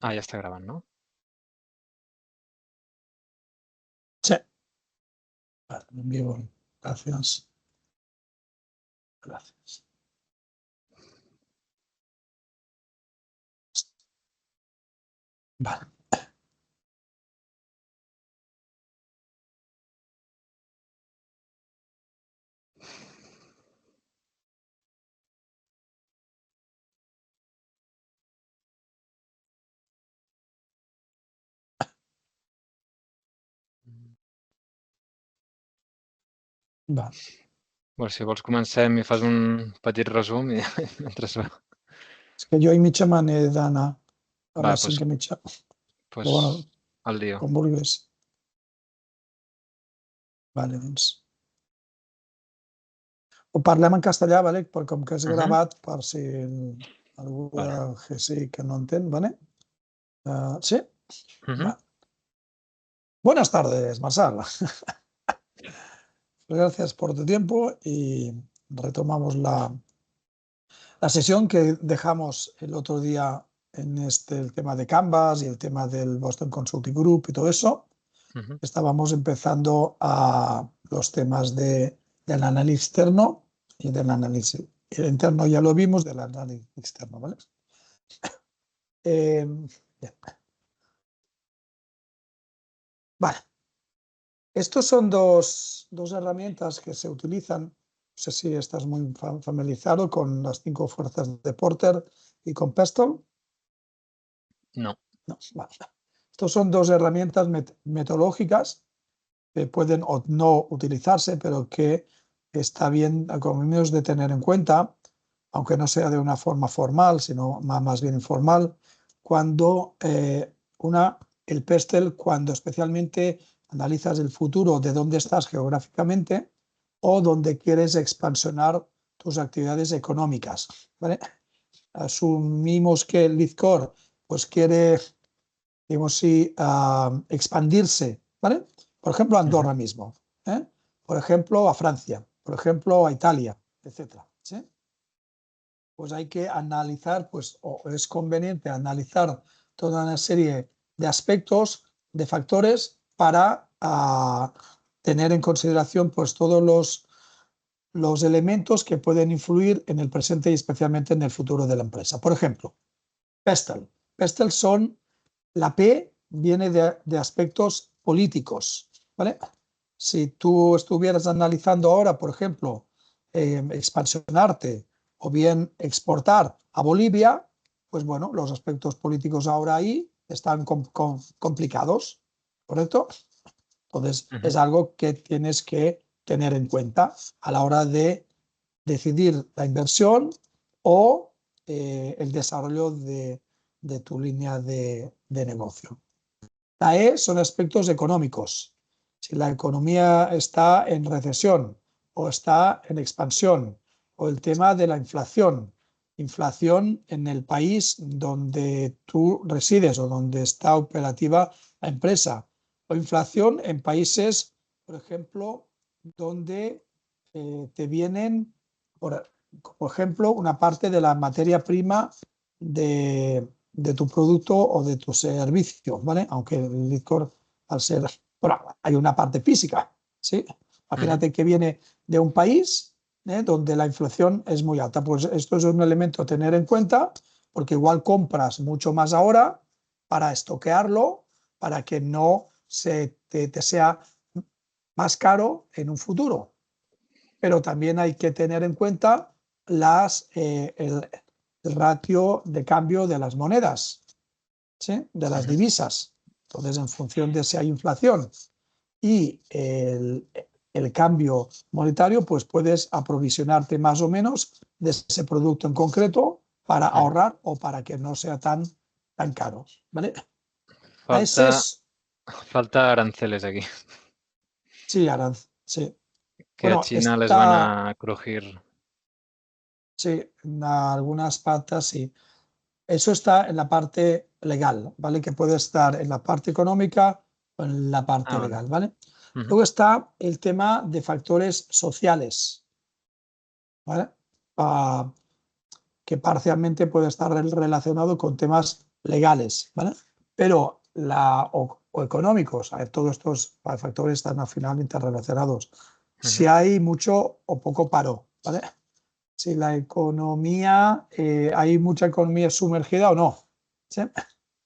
Ah, ya está grabando, ¿no? Sí. Vale, me envío. Gracias. Gracias. Vale. Vale. Bueno, si vols comencem i fas un petit resum i mentre va. És que jo i mitja me n'he d'anar a Va, les 5 i mitja. pues Però bueno, al lío. com vulguis. Vale, doncs. Ho parlem en castellà, vale? Però com que és gravat, per si algú Vale. del GSI que no entén, ¿vale? ¿Sí? Vale. Buenas tardes, Marsal. Gracias por tu tiempo y retomamos la sesión que dejamos el otro día en el tema de Canvas y el tema del Boston Consulting Group y todo eso. Estábamos empezando a los temas del análisis externo y del análisis interno, ya lo vimos, del análisis externo, ¿vale? Bien. Vale. Estos son dos herramientas que se utilizan. No sé si estás muy familiarizado con las 5 fuerzas de Porter y con Pestel. No. No, vale. Estos son dos herramientas metodológicas que pueden o no utilizarse, pero que está bien, como menos, de tener en cuenta, aunque no sea de una forma formal, sino más bien informal, cuando el Pestel, cuando especialmente analizas el futuro de dónde estás geográficamente o donde quieres expansionar tus actividades económicas, ¿vale? Asumimos que el LeadCore pues quiere, digamos, sí, expandirse, ¿vale? Por ejemplo, a Andorra mismo, ¿eh? Por ejemplo, a Francia, por ejemplo, a Italia, etcétera, ¿sí? Pues hay que analizar, pues, o es conveniente analizar toda una serie de aspectos, de factores, para tener en consideración pues todos los elementos que pueden influir en el presente y especialmente en el futuro de la empresa. Por ejemplo, Pestel. Pestel son, la P viene de aspectos políticos, ¿vale? Si tú estuvieras analizando ahora, por ejemplo, expansionarte o bien exportar a Bolivia, pues bueno, los aspectos políticos ahora ahí están complicados, ¿correcto? Entonces, es algo que tienes que tener en cuenta a la hora de decidir la inversión o el desarrollo de tu línea de negocio. La E son aspectos económicos. Si la economía está en recesión o está en expansión, o el tema de la inflación en el país donde tú resides o donde está operativa la empresa, o inflación en países, por ejemplo, donde te vienen, por ejemplo, una parte de la materia prima de tu producto o de tu servicio, ¿vale? Aunque el licor, al ser, bueno, hay una parte física, ¿sí? Imagínate que viene de un país donde la inflación es muy alta. Pues esto es un elemento a tener en cuenta, porque igual compras mucho más ahora para estoquearlo, para que no te sea más caro en un futuro. Pero también hay que tener en cuenta el ratio de cambio de las monedas, ¿sí? De las divisas. Entonces, en función de si hay inflación y el cambio monetario, pues puedes aprovisionarte más o menos de ese producto en concreto para ahorrar o para que no sea tan caro, ¿vale? Falta aranceles aquí. Sí, sí. Que a Bueno, China les van a crujir. Sí, en algunas patas sí. Eso está en la parte legal, ¿vale? Que puede estar en la parte económica o en la parte Vale. legal, ¿vale? Luego está el tema de factores sociales, ¿vale? Que parcialmente puede estar relacionado con temas legales, ¿vale? Pero o económicos, a ver, todos estos factores están al final interrelacionados. Si hay mucho o poco paro, ¿vale? Si la economía, hay mucha economía sumergida o no, ¿sí?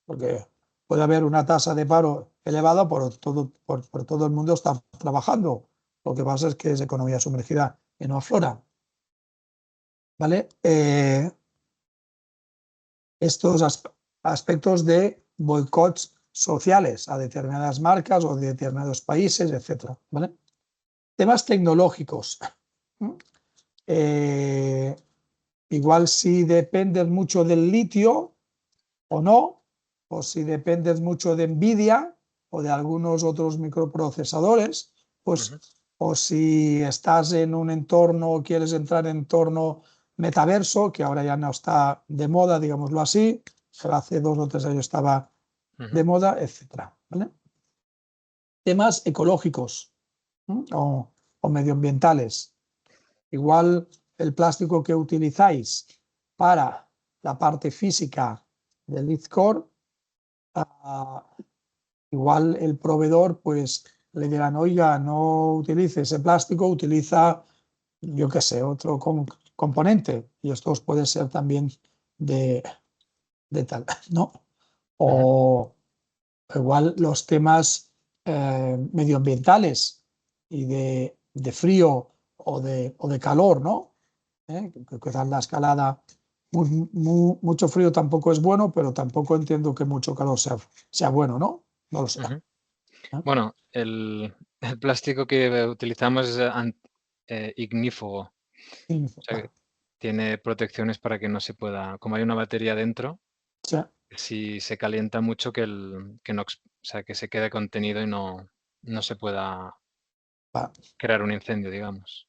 Porque puede haber una tasa de paro elevada por todo el mundo está trabajando. Lo que pasa es que es economía sumergida y no aflora, ¿vale? Estos aspectos de boicots sociales a determinadas marcas o de determinados países, etcétera, ¿vale? Temas tecnológicos. Igual si dependes mucho del litio o no, o si dependes mucho de Nvidia o de algunos otros microprocesadores, pues, o si estás en un entorno, quieres entrar en entorno metaverso, que ahora ya no está de moda, digámoslo así, hace 2 o 3 años estaba de moda, etcétera, ¿vale? Temas ecológicos o medioambientales. Igual el plástico que utilizáis para la parte física del lead core, igual el proveedor pues le dirán, oiga, no utilice ese plástico, utiliza, yo qué sé, otro componente. Y esto puede ser también de tal, ¿no? O igual los temas medioambientales y de frío o de calor, ¿no? Que quizás la escalada, mucho frío tampoco es bueno, pero tampoco entiendo que mucho calor sea bueno, ¿no? No lo sé. Bueno, el plástico que utilizamos es ignífugo. O sea, que tiene protecciones para que no se pueda, como hay una batería dentro, Sí. si se calienta mucho que no, o sea, que se quede contenido y no se pueda Va. crear un incendio, digamos.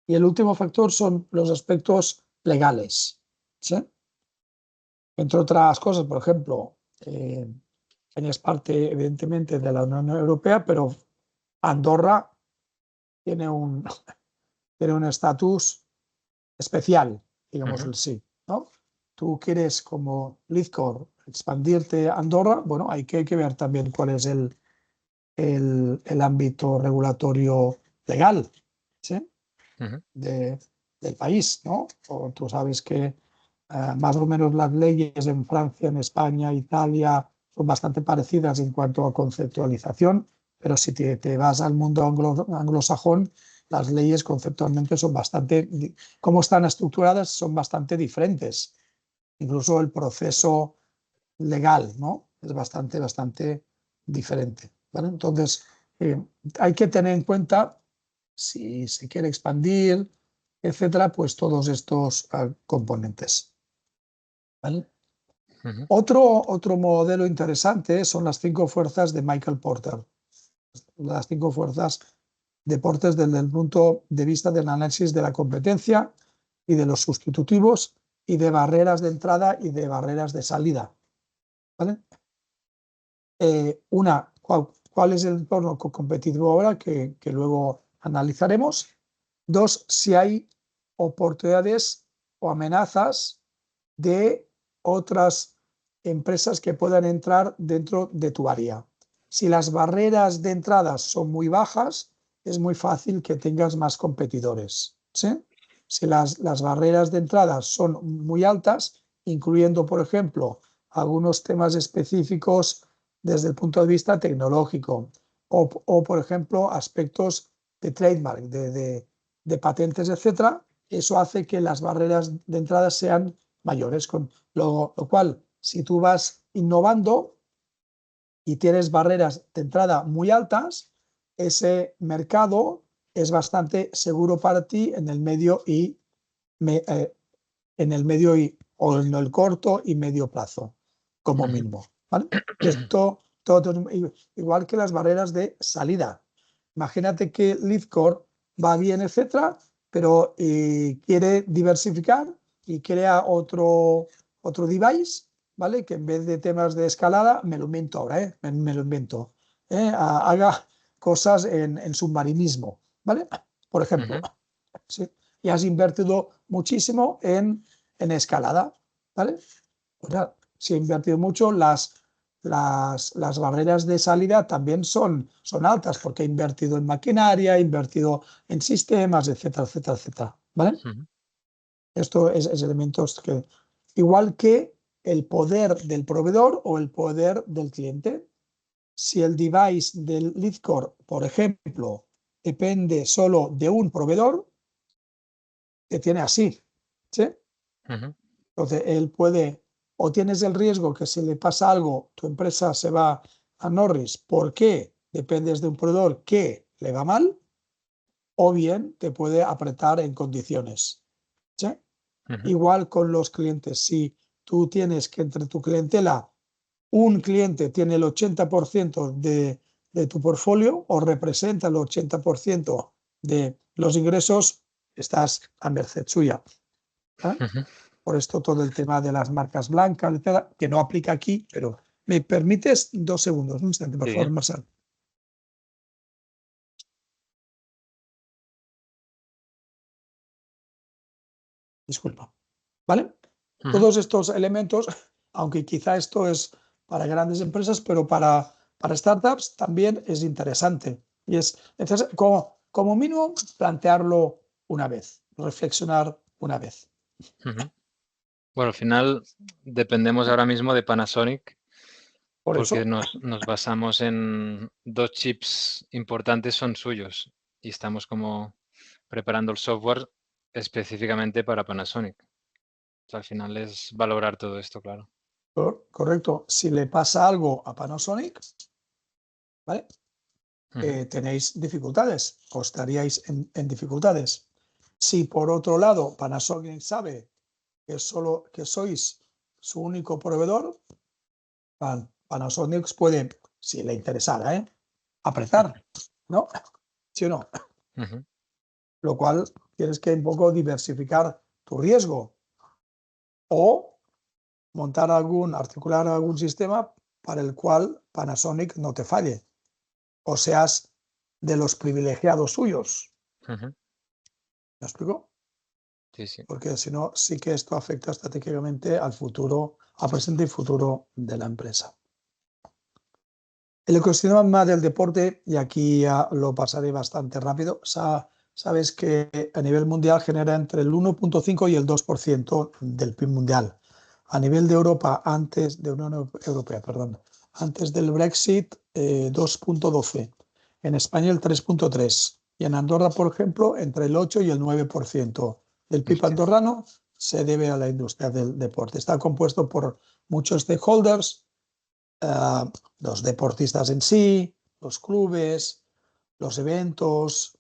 Y el último factor son los aspectos legales. ¿Sí? Entre otras cosas, por ejemplo, España es parte, evidentemente, de la Unión Europea, pero Andorra tiene un tiene un estatus especial, digamos así, ¿no? Tú quieres como Lidcor expandirte a Andorra, bueno, hay que ver también cuál es el ámbito regulatorio legal, ¿sí? Del país, ¿no? O tú sabes que más o menos las leyes en Francia, en España, Italia son bastante parecidas en cuanto a conceptualización, pero si te vas al mundo anglosajón, las leyes conceptualmente son bastante, como están estructuradas, son bastante diferentes. Incluso el proceso legal, ¿no? Es bastante diferente, ¿vale? Entonces, hay que tener en cuenta si se quiere expandir, etcétera, pues todos estos componentes, ¿vale? Otro modelo interesante son las 5 fuerzas de Michael Porter. Las 5 fuerzas de Porter desde el punto de vista del análisis de la competencia y de los sustitutivos y de barreras de entrada y de barreras de salida, ¿vale? ¿Cuál es el entorno competitivo ahora que luego analizaremos? 2, si hay oportunidades o amenazas de otras empresas que puedan entrar dentro de tu área. Si las barreras de entrada son muy bajas, es muy fácil que tengas más competidores, ¿sí? Si las barreras de entrada son muy altas, incluyendo, por ejemplo, algunos temas específicos desde el punto de vista tecnológico o por ejemplo, aspectos de trademark, de patentes, etcétera, eso hace que las barreras de entrada sean mayores, con lo cual, si tú vas innovando y tienes barreras de entrada muy altas, ese mercado es bastante seguro para ti en el medio o en el corto y medio plazo, como mínimo, ¿vale? Todo, igual que las barreras de salida. Imagínate que Leadcore va bien, etcétera, pero quiere diversificar y crea otro device, ¿vale? Que en vez de temas de escalada, me lo invento ahora, me lo invento, haga cosas en submarinismo, ¿vale? Por ejemplo, ¿sí? Y has invertido muchísimo en escalada, ¿vale? Pues si he invertido mucho, las barreras de salida también son altas porque he invertido en maquinaria, he invertido en sistemas, etcétera, etcétera, etcétera. ¿Vale? Ujú. Esto es elementos que, igual que el poder del proveedor o el poder del cliente. Si el device del lead core, por ejemplo, depende solo de un proveedor, te tiene así, ¿sí? Ujú. Entonces, él puede, o tienes el riesgo que si le pasa algo, tu empresa se va a Norris porque dependes de un proveedor que le va mal, o bien te puede apretar en condiciones, ¿sí? Ujú. Igual con los clientes, si tú tienes que entre tu clientela, un cliente tiene el 80% de tu portfolio o representa el 80% de los ingresos, estás a merced suya, ¿eh? Ujú. Por esto todo el tema de las marcas blancas, etcétera, que no aplica aquí, pero ¿me permites 2 segundos? Un instante, por Sí. favor, Marcel. Disculpa. ¿Vale? Ujú. Todos estos elementos, aunque quizá esto es para grandes empresas, pero para startups también es interesante. Y es necesario, como mínimo, plantearlo una vez, reflexionar una vez. Ujú. Bueno, al final dependemos ahora mismo de Panasonic Por porque eso, nos basamos en 2 chips importantes son suyos y estamos como preparando el software específicamente para Panasonic. Al final es valorar todo esto, claro. correcto, si le pasa algo a Panasonic, ¿vale? Ujú. Tenéis dificultades o estaríais en dificultades. Si por otro lado Panasonic sabe que sois su único proveedor, Panasonic puede, si le interesara, apretar, ¿no? ¿Sí o no? Ujú. Lo cual tienes que un poco diversificar tu riesgo o articular algún sistema para el cual Panasonic no te falle o seas de los privilegiados suyos. Ujú. ¿Me explico? Sí, sí. Porque si no, sí que esto afecta estratégicamente al futuro, al presente y futuro de la empresa. El ecosistema del deporte, y aquí ya lo pasaré bastante rápido, sabes que a nivel mundial genera entre el 1,5 y el 2% del PIB mundial. A nivel de Europa, de Unión Europea, perdón, antes del Brexit, 2,12. En España el 3,3. Y en Andorra, por ejemplo, entre el 8 y el 9% del PIB Hostia. andorrano se debe a la industria del deporte. Está compuesto por muchos stakeholders, los deportistas en sí, los clubes, los eventos,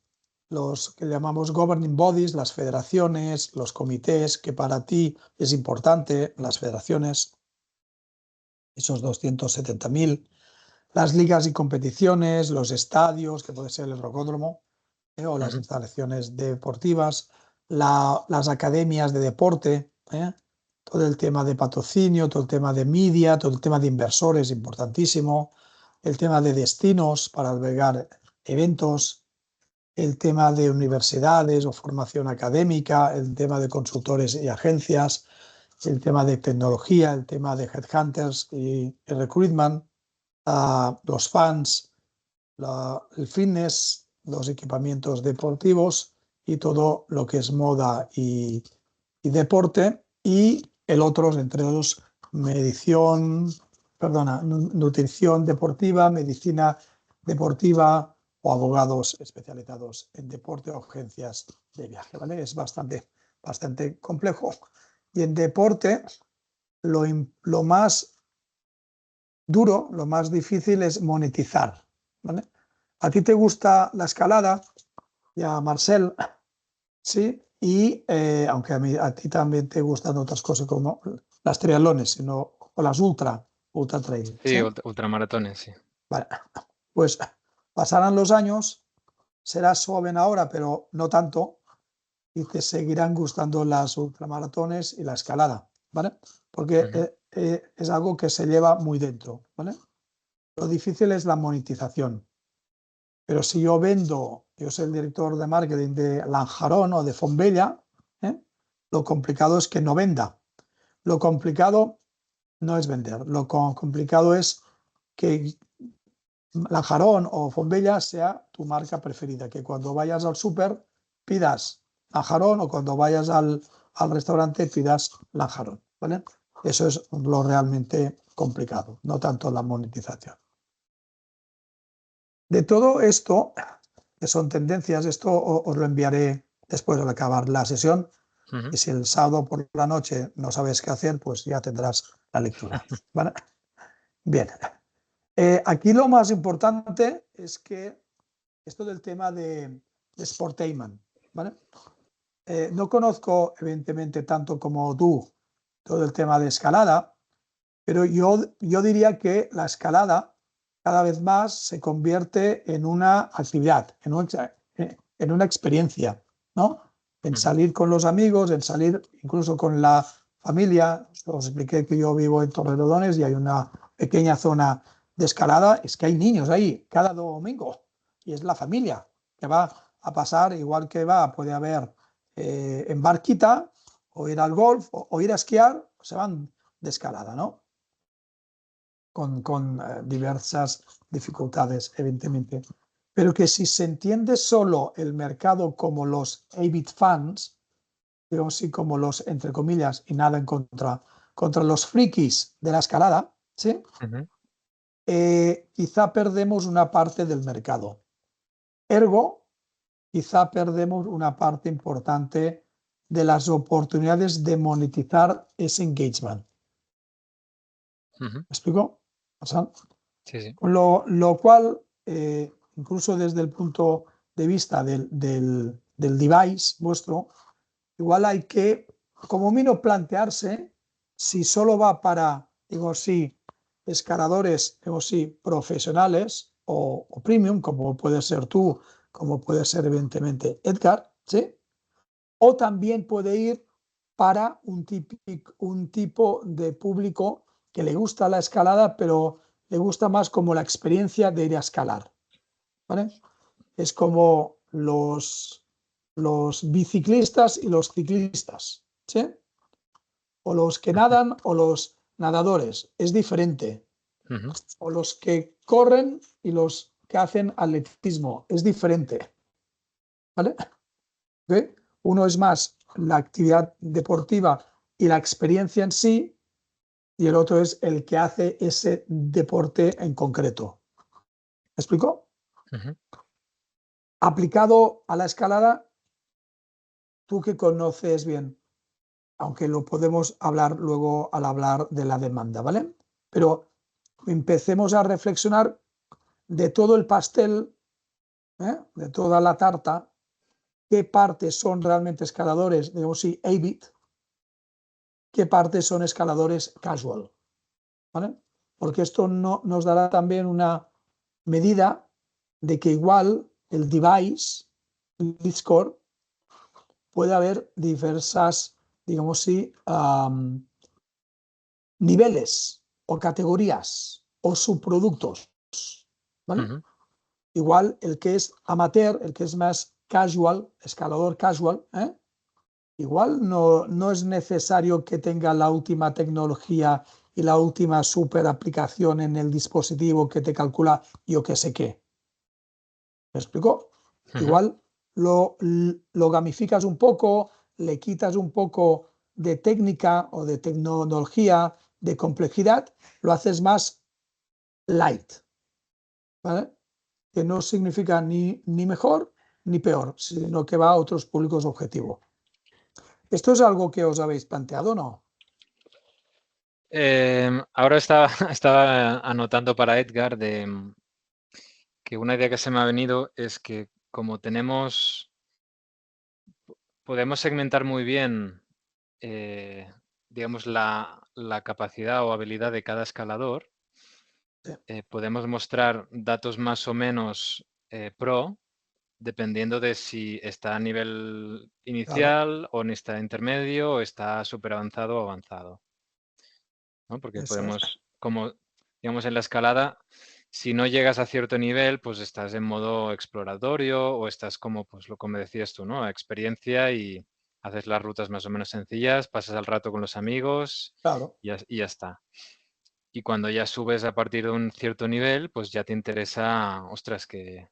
los que llamamos governing bodies, las federaciones, los comités, que para ti es importante, las federaciones, esos 270.000, las ligas y competiciones, los estadios, que puede ser el rocódromo, o las Ujú. instalaciones deportivas, las academias de deporte, todo el tema de patrocinio, todo el tema de media, todo el tema de inversores, importantísimo, el tema de destinos para albergar eventos, el tema de universidades o formación académica, el tema de consultores y agencias, el tema de tecnología, el tema de headhunters y recruitment, los fans, el fitness, los equipamientos deportivos y todo lo que es moda y deporte, y el otro, entre ellos, nutrición deportiva, medicina deportiva o abogados especializados en deporte o agencias de viaje, ¿vale? Es bastante complejo. Y en deporte, lo más duro, lo más difícil es monetizar, ¿vale? A ti te gusta la escalada, y a Marcel, sí, y aunque a ti también te gustan otras cosas como las triatlones, o las ultra trail, Sí, ¿sí? ultramaratones, sí. Vale. Pues pasarán los años, serás joven ahora, pero no tanto, y te seguirán gustando las ultramaratones y la escalada, ¿vale? Porque Ujú. es algo que se lleva muy dentro, ¿vale? Lo difícil es la monetización. Pero si yo soy el director de marketing de Lanjarón o de Fontbella, lo complicado es que no venda. Lo complicado no es vender. Lo complicado es que Lanjarón o Fombella sea tu marca preferida, que cuando vayas al súper pidas Lanjarón o cuando vayas al restaurante pidas Lanjarón, ¿vale? Eso es lo realmente complicado, no tanto la monetización. De todo esto, que son tendencias, esto os lo enviaré después de acabar la sesión. Y si el sábado por la noche no sabes qué hacer, pues ya tendrás la lectura, ¿vale? Bien. Aquí lo más importante es que esto del tema de Sportainment, ¿vale? No conozco, evidentemente, tanto como tú todo el tema de escalada, pero yo diría que la escalada cada vez más se convierte en una actividad, en una experiencia, ¿no? En salir con los amigos, en salir incluso con la familia. Os expliqué que yo vivo en Torrelodones y hay una pequeña zona de escalada. Es que hay niños ahí cada domingo y es la familia que va a pasar, igual que puede haber en barquita o ir al golf o ir a esquiar, se van de escalada, ¿no? Con diversas dificultades, evidentemente. Pero que si se entiende solo el mercado como los Avid fans, digamos así, como los, entre comillas, y nada en contra los frikis de la escalada, ¿sí? Quizá perdemos una parte del mercado. Ergo, quizá perdemos una parte importante de las oportunidades de monetizar ese engagement. ¿Me explico? O sea, Sí. lo cual, incluso desde el punto de vista del device vuestro, igual hay que, como mínimo, plantearse si solo va para, digo sí, escaladores, digo sí, profesionales o premium, como puede ser tú, como puede ser evidentemente Edgar, ¿sí? O también puede ir para un tipo de público que le gusta la escalada, pero le gusta más como la experiencia de ir a escalar, ¿vale? Es como los biciclistas y los ciclistas, ¿sí? O los que nadan o los nadadores, es diferente. O los que corren y los que hacen atletismo, es diferente, ¿vale? ¿Ve? Uno es más la actividad deportiva y la experiencia en sí, y el otro es el que hace ese deporte en concreto. ¿Me explico? Aplicado a la escalada, tú que conoces bien, aunque lo podemos hablar luego al hablar de la demanda, ¿vale? Pero empecemos a reflexionar de todo el pastel, de toda la tarta, qué partes son realmente escaladores, digamos así, Avid, qué partes son escaladores casual, ¿vale? Porque esto nos dará también una medida de que igual el device, el Discord, puede haber diversas, digamos así, niveles o categorías o subproductos, ¿vale? Igual el que es amateur, el que es más casual, escalador casual, igual no es necesario que tenga la última tecnología y la última super aplicación en el dispositivo que te calcula yo que sé qué. ¿Me explico? Igual lo gamificas un poco, le quitas un poco de técnica o de tecnología, de complejidad, lo haces más light, ¿vale? Que no significa ni mejor ni peor, sino que va a otros públicos objetivos. ¿Esto es algo que os habéis planteado o no? Ahora estaba anotando para Edgar que una idea que se me ha venido es que como podemos segmentar muy bien, digamos, la capacidad o habilidad de cada escalador, Sí, podemos mostrar datos más o menos pro, dependiendo de si está a nivel claro, inicial o está intermedio o está súper avanzado o avanzado, ¿no? Porque eso es. podemos, como digamos en la escalada, si no llegas a cierto nivel, pues estás en modo exploratorio o estás como, pues lo como decías tú, ¿no? A experiencia y Haces las rutas más o menos sencillas, pasas el rato con los amigos Claro, y ya está. Y cuando ya subes a partir de un cierto nivel, pues ya te interesa, ostras, que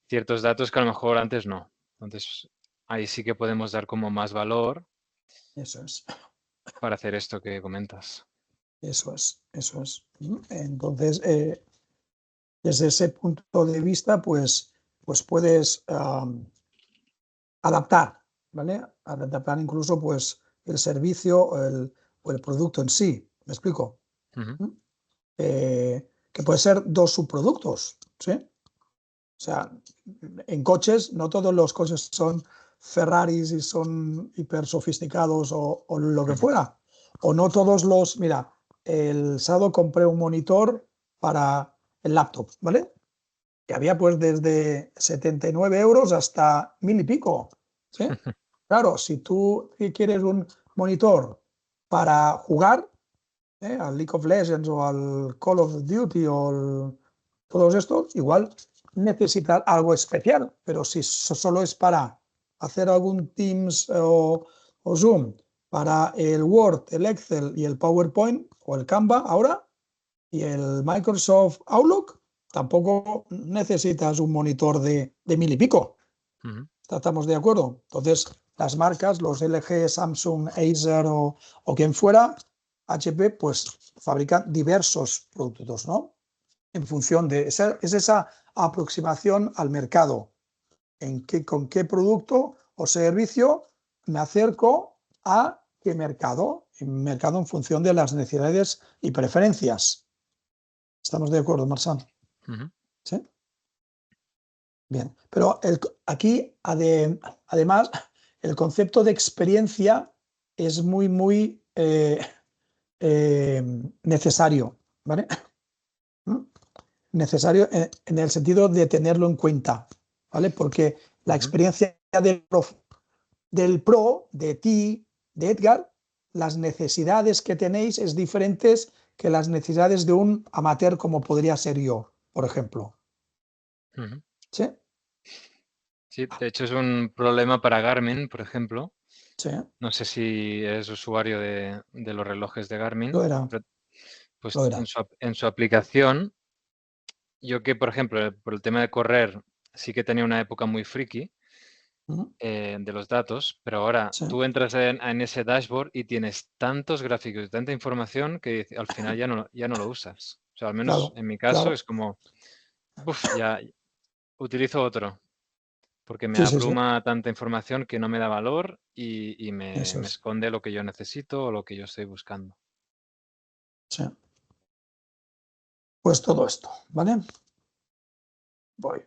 ciertos datos que a lo mejor antes no. Entonces, ahí sí que podemos dar como más valor eso es. para hacer esto que comentas. Eso es, eso es. Entonces, desde ese punto de vista, pues puedes adaptar, ¿vale? Adaptar incluso pues, el servicio o el producto en sí. ¿Me explico? Ujú, Que puede ser dos subproductos, ¿sí? O sea, en coches, no todos los coches son Ferraris y son hiper sofisticados o lo que ujú, fuera. O no todos los. Mira, el sábado compré un monitor para el laptop, ¿vale? Que había pues desde 79 euros hasta 1000 y pico. ¿Sí? Claro, si tú quieres un monitor para jugar, al League of Legends o al Call of Duty todos estos, igual necesitas algo especial, pero si solo es para hacer algún Teams o Zoom para el Word, el Excel y el PowerPoint o el Canva ahora y el Microsoft Outlook, tampoco necesitas un monitor de 1000 y pico. ujú, ¿Estamos de acuerdo? Entonces, las marcas, los LG, Samsung, Acer o quien fuera, HP, pues fabrican diversos productos, ¿no? En función de esa aproximación al mercado. ¿Con qué producto o servicio me acerco a qué mercado? Mercado en función de las necesidades y preferencias. ¿Estamos de acuerdo, Marsan? ujú. ¿Sí? Bien. Pero aquí, además, el concepto de experiencia es muy, muy necesario, ¿vale? Necesario en el sentido de tenerlo en cuenta, ¿vale? Porque la Ujú, experiencia de ti, de Edgar, las necesidades que tenéis es diferentes que las necesidades de un amateur como podría ser yo, por ejemplo. ujú. ¿Sí? Sí, de hecho es un problema para Garmin, por ejemplo. Sí, No sé si eres usuario de los relojes de lo Garmin, era, pero lo pues era. en su aplicación, yo que, por ejemplo, por el tema de correr, sí que tenía una época muy friki Ujú. de los datos, pero ahora Sí, tú entras en ese dashboard y tienes tantos gráficos y tanta información que al final ya no lo usas. O sea, al menos claro, en mi caso claro. es como, buf, ya utilizo otro, porque me Sí, sí, sí, abruma tanta información que no me da valor y eso me es. esconde lo que yo necesito o lo que yo estoy buscando. Sí. Pues todo esto, ¿vale? Voy.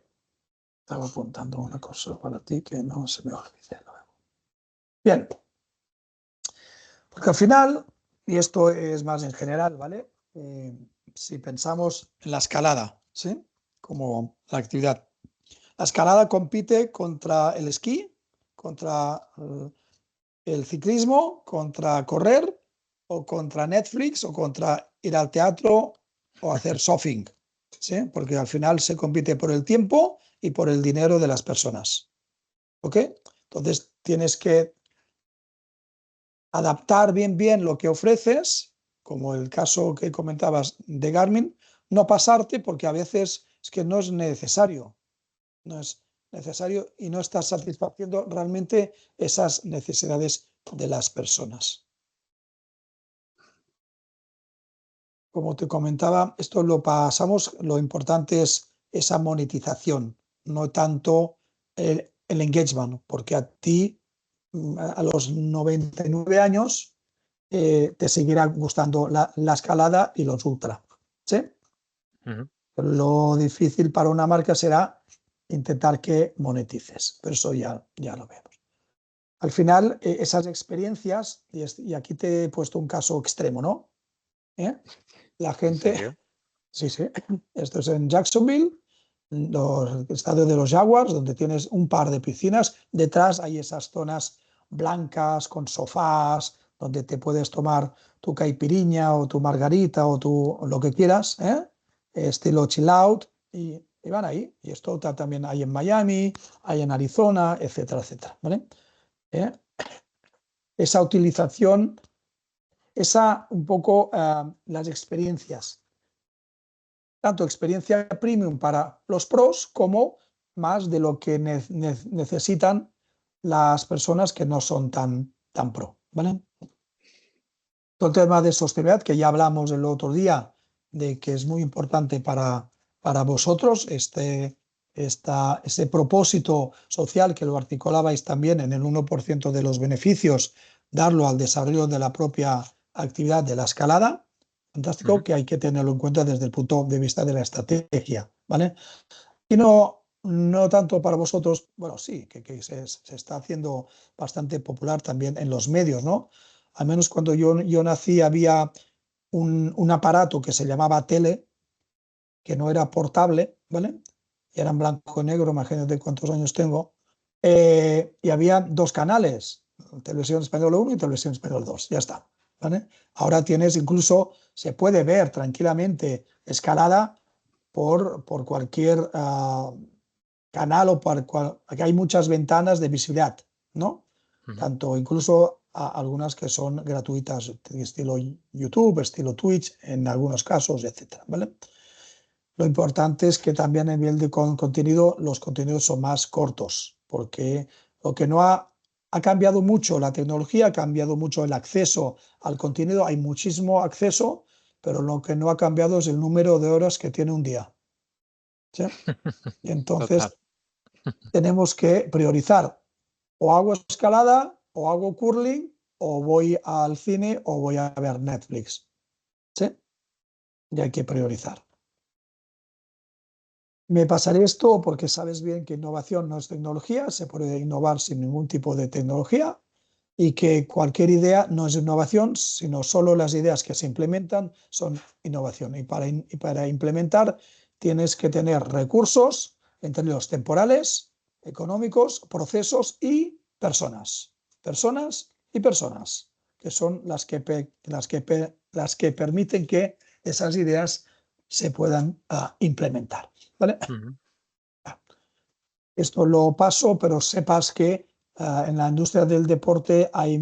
Estaba apuntando una cosa para ti que no se me olvide luego. Bien, porque al final, y esto es más en general, ¿vale? Si pensamos en la escalada, ¿sí? Como la actividad. La escalada compite contra el esquí, contra el ciclismo, contra correr, o contra Netflix, o contra ir al teatro o hacer surfing, ¿sí? Porque al final se compite por el tiempo y por el dinero de las personas, ¿ok? Entonces tienes que adaptar bien lo que ofreces, como el caso que comentabas de Garmin, no pasarte porque a veces es que no es necesario, no es necesario y no estás satisfaciendo realmente esas necesidades de las personas. Como te comentaba, esto lo pasamos, lo importante es esa monetización, no tanto el engagement, porque a ti, a los 99 años, te seguirá gustando la escalada y los ultra. ¿Sí? Ujú, Lo difícil para una marca será intentar que monetices, pero eso ya lo vemos. Al final, esas experiencias, y aquí te he puesto un caso extremo, ¿no? ¿Eh? La ¿en gente, serio? sí, sí, esto es en Jacksonville, el estadio de los Jaguars, donde tienes un par de piscinas, detrás hay esas zonas blancas con sofás, donde te puedes tomar tu caipiriña o tu margarita o lo que quieras, estilo chill out, y van ahí. Y esto también hay en Miami, hay en Arizona, etcétera, etcétera, ¿vale? ¿Eh? esa utilización, un poco las experiencias, tanto experiencia premium para los pros como más de lo que necesitan las personas que no son tan pro, ¿vale? Todo el tema de sostenibilidad, que ya hablamos el otro día, de que es muy importante para vosotros, ese propósito social que lo articulabais también en el 1% de los beneficios, darlo al desarrollo de la propia actividad de la escalada, fantástico, que hay que tenerlo en cuenta desde el punto de vista de la estrategia, ¿vale? Y no tanto para vosotros, bueno, sí, que se está haciendo bastante popular también en los medios, ¿no? Al menos cuando yo nací había un aparato que se llamaba tele, que no era portable, ¿vale? Y era en blanco y negro, imagínate cuántos años tengo. Y había dos canales, Televisión Española 1 y Televisión Española 2, ya está, ¿vale? Ahora incluso se puede ver tranquilamente escalada por cualquier canal o aquí hay muchas ventanas de visibilidad, ¿no? Tanto incluso algunas que son gratuitas, estilo YouTube, estilo Twitch, en algunos casos, etcétera, ¿vale? Lo importante es que también a nivel de contenido, los contenidos son más cortos, porque lo que no ha cambiado mucho la tecnología, ha cambiado mucho el acceso al contenido, hay muchísimo acceso, pero lo que no ha cambiado es el número de horas que tiene un día, ¿sí? Y Total. entonces tenemos que priorizar: o hago escalada, o hago curling, o voy al cine, o voy a ver Netflix, ¿sí? Y hay que priorizar. Me pasaré esto porque sabes bien que innovación no es tecnología, se puede innovar sin ningún tipo de tecnología, y que cualquier idea no es innovación, sino solo las ideas que se implementan son innovación. Y para implementar tienes que tener recursos en términos temporales, económicos, procesos y personas. Personas y personas, que son las que permiten que esas ideas se puedan implementar, ¿vale? Esto lo paso, pero sepas que en la industria del deporte hay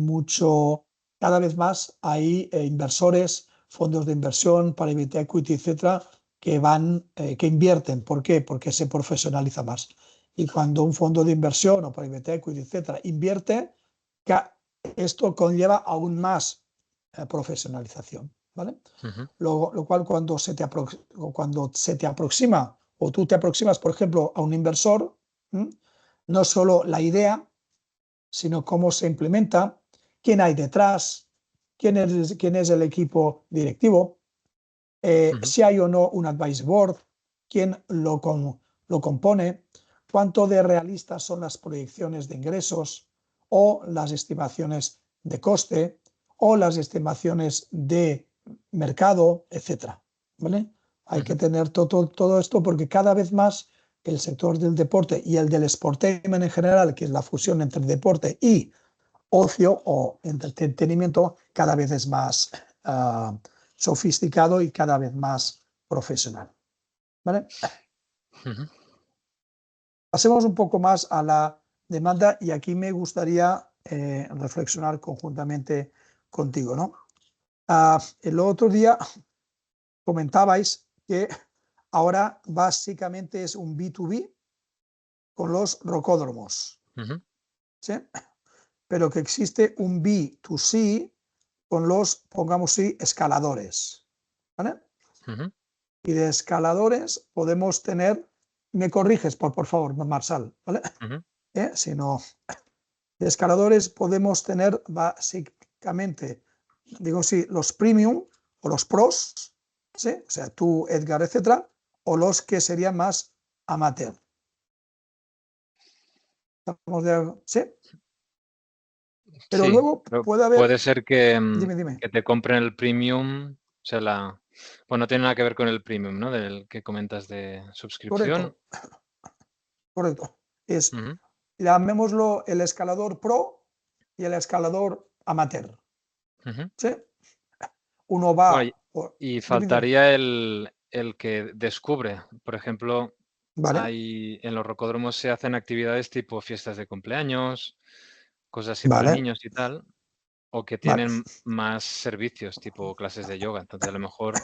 cada vez más hay inversores, fondos de inversión, private equity, etcétera, que invierten. ¿Por qué? Porque se profesionaliza más. Y cuando un fondo de inversión o private equity, etcétera, invierte, esto conlleva aún más profesionalización, ¿vale? Lo cual cuando se te aproxima o tú te aproximas, por ejemplo, a un inversor, no solo la idea, sino cómo se implementa, quién hay detrás, quién es el equipo directivo, si hay o no un advice board, quién lo compone, cuánto de realistas son las proyecciones de ingresos o las estimaciones de coste o las estimaciones de mercado, etcétera, ¿vale? Hay que tener todo esto porque cada vez más el sector del deporte y el del sportainment en general, que es la fusión entre deporte y ocio o entretenimiento, cada vez es más sofisticado y cada vez más profesional, ¿vale? Pasemos un poco más a la demanda, y aquí me gustaría reflexionar conjuntamente contigo, ¿no? El otro día comentabais que ahora básicamente es un B2B con los rocódromos, ¿sí? Pero que existe un B2C con los, pongamos así, escaladores, ¿vale? Y de escaladores podemos tener, me corriges por favor, Marsal, ¿vale? Si no, de escaladores podemos tener básicamente, digo sí, los premium o los pros, ¿sí? O sea, tú, Edgar, etcétera, o los que serían más amateur. ¿Sí? Pero Sí, luego pero puede haber, puede ser que, dime. que te compren el premium, o sea, bueno, no tiene nada que ver con el premium, ¿no? Del que comentas de suscripción. Correcto, correcto. Ujú, Llamémoslo el escalador pro y el escalador amateur, ujú. ¿sí? Uno va, Bueno, y dime. faltaría el que descubre. Por ejemplo, Vale, en los rocódromos se hacen actividades tipo fiestas de cumpleaños, cosas así para vale. niños y tal. o que Vale, tienen más servicios, tipo clases de yoga. Entonces, a lo mejor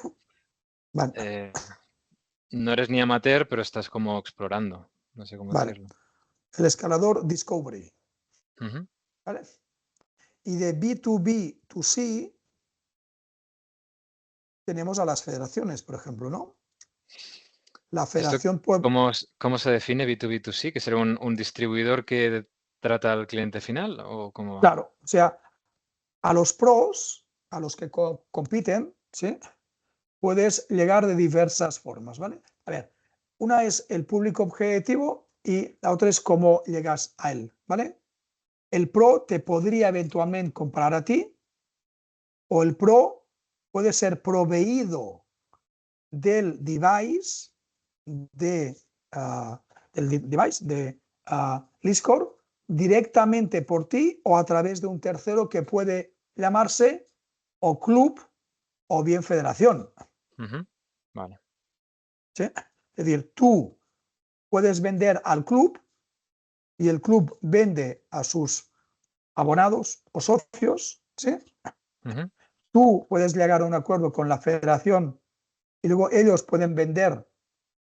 vale, no eres ni amateur, pero estás como explorando. No sé cómo vale. decirlo. El escalador Discovery, Ujú. ¿vale? Y de B2B2C tenemos a las federaciones, por ejemplo, ¿no? La ¿Esto federación puede, cómo se define B2B2C? ¿Que será un distribuidor que trata al cliente final o cómo va? claro, o sea, a los pros, a los que compiten, ¿sí? Puedes llegar de diversas formas, ¿vale? A ver, una es el público objetivo y la otra es cómo llegas a él, ¿vale? El pro te podría eventualmente comprar a ti o el pro puede ser proveído del device de, Liscor directamente por ti o a través de un tercero que puede llamarse o club o bien federación. Ujú. Vale. ¿Sí? Es decir, tú puedes vender al club y el club vende a sus abonados o socios. ¿Sí? Ujú. Tú puedes llegar a un acuerdo con la federación y luego ellos pueden vender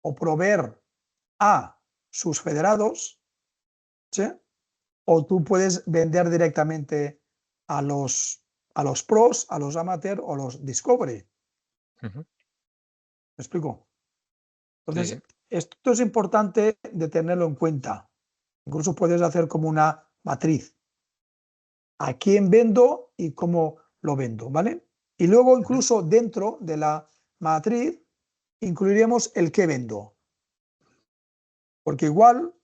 o proveer a sus federados. ¿Sí? O tú puedes vender directamente a los pros, a los amateur o los discovery. Ujú. ¿Me explico? Sí, sí. Entonces, esto es importante de tenerlo en cuenta. Incluso puedes hacer como una matriz. A quién vendo y cómo lo vendo, ¿vale? Y luego Ujú. incluso dentro de la matriz incluiremos el qué vendo. Porque igual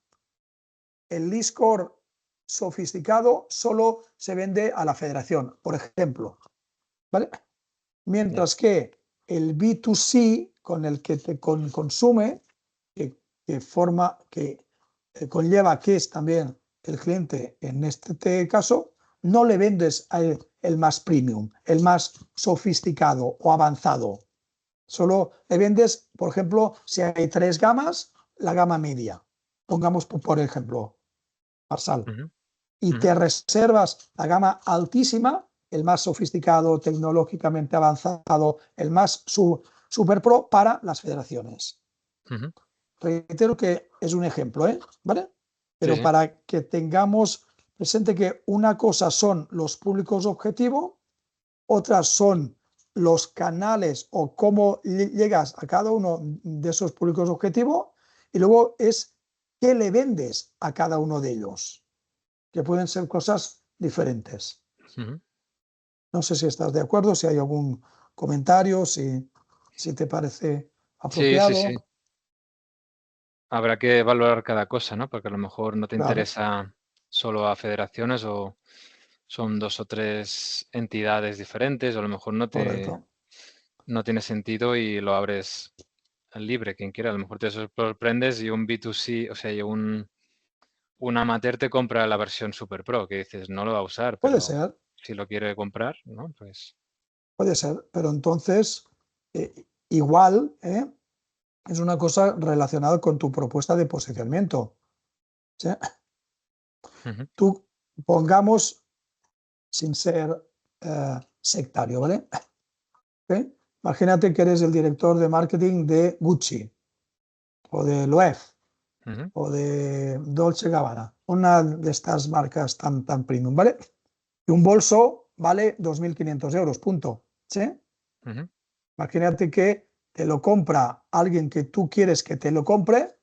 el Discord sofisticado solo se vende a la federación, por ejemplo, ¿vale? Ya. Mientras que el B2C con el que te consume, que conlleva que es también el cliente en este caso, no le vendes el más premium, el más sofisticado o avanzado. Solo le vendes, por ejemplo, si hay 3 gamas, la gama media. Pongamos por ejemplo, Marsal. Ujú. Y Ujú. te reservas la gama altísima, el más sofisticado, tecnológicamente avanzado, el más super pro para las federaciones. Ujú. Reitero que es un ejemplo, ¿vale? Sí, Pero sí. para que tengamos presente que una cosa son los públicos objetivo, otras son los canales o cómo llegas a cada uno de esos públicos objetivo, y luego es qué le vendes a cada uno de ellos, que pueden ser cosas diferentes. Ujú. No sé si estás de acuerdo, si hay algún comentario, si te parece Sí, sí, apropiado. sí. Habrá que valorar cada cosa, ¿no? Porque a lo mejor no te Claro, interesa solo a federaciones o son 2 o 3 entidades diferentes, o a lo mejor correcto. no tiene sentido y lo abres al libre, quien quiera. A lo mejor te sorprendes y un B2C, o sea, y un amateur te compra la versión Super Pro, que dices, no lo va a usar, pero Ser, si lo quiere comprar, ¿no? Pues puede ser, pero entonces igual es una cosa relacionada con tu propuesta de posicionamiento. ¿Sí? ujú, Tú pongamos sin ser sectario, ¿vale? ¿Okay? Imagínate que eres el director de marketing de Gucci o de Loewe ujú, o de Dolce Gabbana, una de estas marcas tan premium, ¿vale? Y un bolso vale 2.500 euros, punto. ¿Sí? ujú, Imagínate que te lo compra alguien que tú quieres que te lo compre,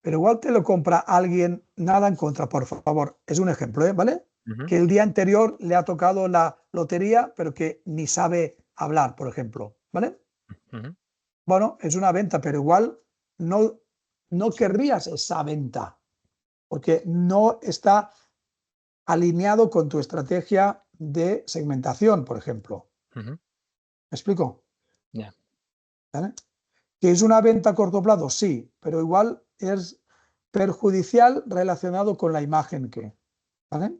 pero igual te lo compra alguien, nada en contra, por favor. Es un ejemplo, ¿vale? ujú, Que el día anterior le ha tocado la lotería, pero que ni sabe hablar, por ejemplo, ¿vale? ujú, Bueno, es una venta, pero igual no querrías esa venta, porque no está alineado con tu estrategia de segmentación, por ejemplo. ujú. ¿Me explico? Ya. ¿Vale? ¿Que es una venta a corto plazo? Sí, pero igual es perjudicial relacionado con la imagen que. ¿Vale?